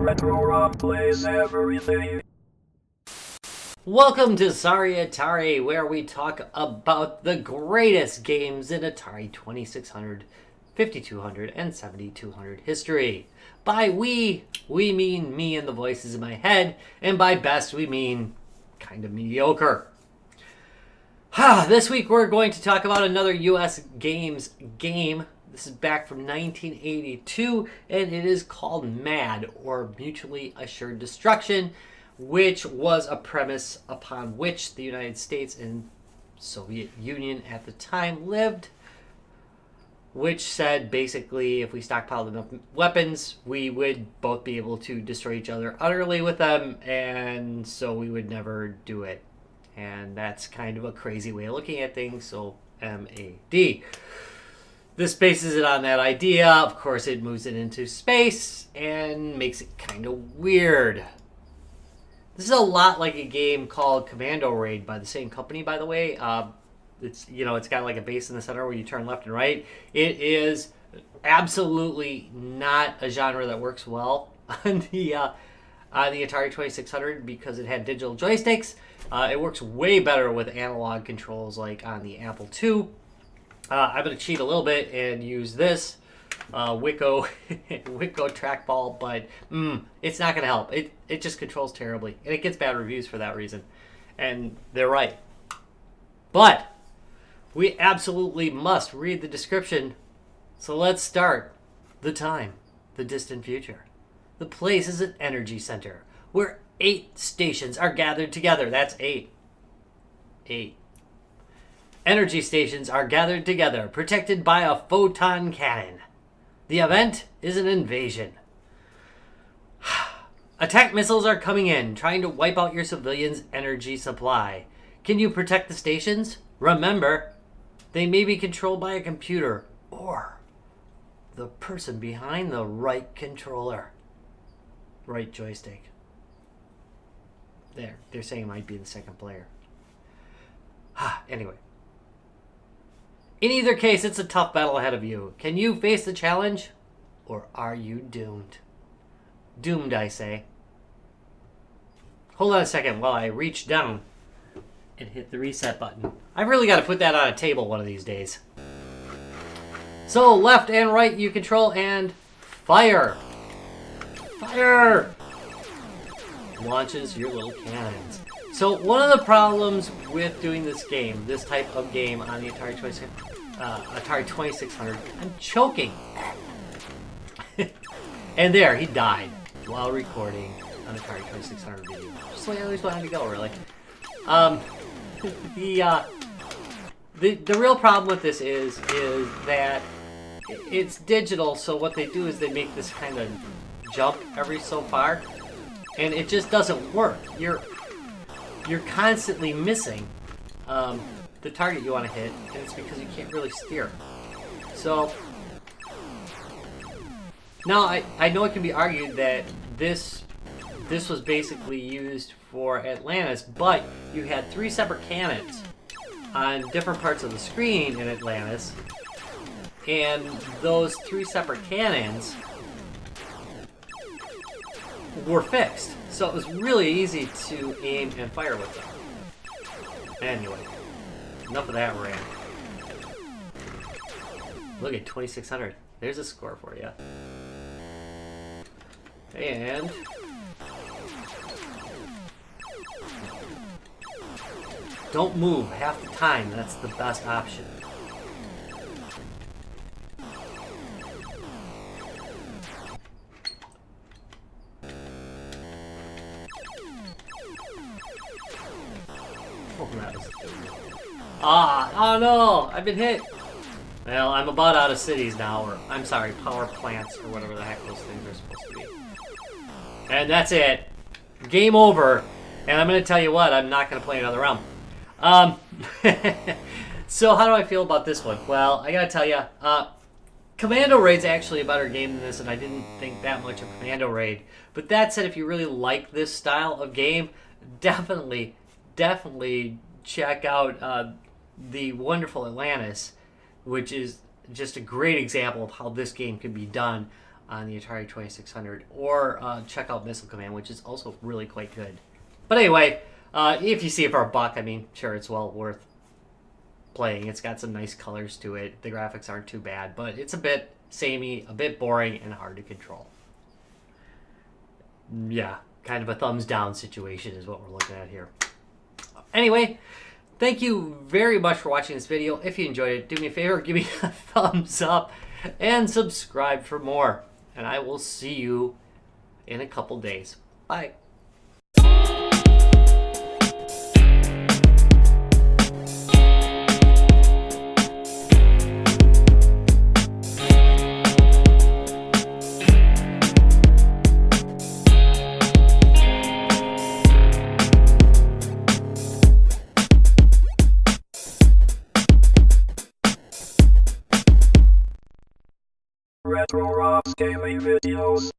Retro Rock plays everything. Welcome to Sorry Atari, where we talk about the greatest games in Atari 2600, 5200, and 7200 history. By we mean me and the voices in my head, and by best we mean kind of mediocre. This week we're going to talk about another US Games game. This is back from 1982, and it is called M.A.D, or Mutually Assured Destruction, which was a premise upon which the United States and Soviet Union at the time lived, which said basically if we stockpiled enough weapons, we would both be able to destroy each other utterly with them, and so we would never do it. And that's kind of a crazy way of looking at things, so M.A.D. This bases it on that idea. Of course, it moves it into space and makes it kind of weird. This is a lot like a game called Commando Raid by the same company, by the way. It's got like a base in the center where you turn left and right. It is absolutely not a genre that works well on the Atari 2600 because it had digital joysticks. It works way better with analog controls like on the Apple II. I'm going to cheat a little bit and use this Wicco Trackball, but it's not going to help. It just controls terribly, and it gets bad reviews for that reason. And they're right. But we absolutely must read the description. So let's start. The time, the distant future. The place is an energy center where 8 stations are gathered together. That's 8. 8. Energy stations are gathered together, protected by a photon cannon. The event is an invasion. Attack missiles are coming in, trying to wipe out your civilians' energy supply. Can you protect the stations? Remember, they may be controlled by a computer or the person behind the right controller. Right joystick. There, they're saying it might be the second player. Anyway. In either case, it's a tough battle ahead of you. Can you face the challenge? Or are you doomed? Doomed, I say. Hold on a second while I reach down and hit the reset button. I've really got to put that on a table one of these days. So, left and right you control, and fire! Fire! Launches your little cannons. So one of the problems with doing this game, this type of game on the Atari 2600, I'm choking. And there, he died while recording an Atari 2600 video. Just the way I always wanted to go, really. The real problem with this is that it's digital, so what they do is they make this kind of jump every so far, and it just doesn't work. You're constantly missing the target you want to hit, and it's because you can't really steer. So, now I know it can be argued that this was basically used for Atlantis, but you had 3 separate cannons on different parts of the screen in Atlantis, and those 3 separate cannons were fixed. So it was really easy to aim and fire with them. Anyway, enough of that rant. Look at 2600. There's a score for you. And don't move half the time. That's the best option. Oh no, I've been hit. Well, I'm about out of cities now, or I'm sorry, power plants, or whatever the heck those things are supposed to be. And that's it. Game over. And I'm going to tell you what, I'm not going to play another round. So how do I feel about this one? Well, I got to tell you, Commando Raid's actually a better game than this, and I didn't think that much of Commando Raid. But that said, if you really like this style of game, definitely check out the wonderful Atlantis, which is just a great example of how this game can be done. on the Atari 2600, or check out Missile Command, which is also really quite good. But anyway, if you see it for a buck, I mean, sure, it's well worth playing. It's got some nice colors to it. The graphics aren't too bad, but it's a bit samey, a bit boring, and hard to control. Yeah, kind of a thumbs down situation is what we're looking at here. Anyway, thank you very much for watching this video. If you enjoyed it, do me a favor, give me a thumbs up and subscribe for more. And I will see you in a couple days. Bye. Quaker Oats Gaming videos.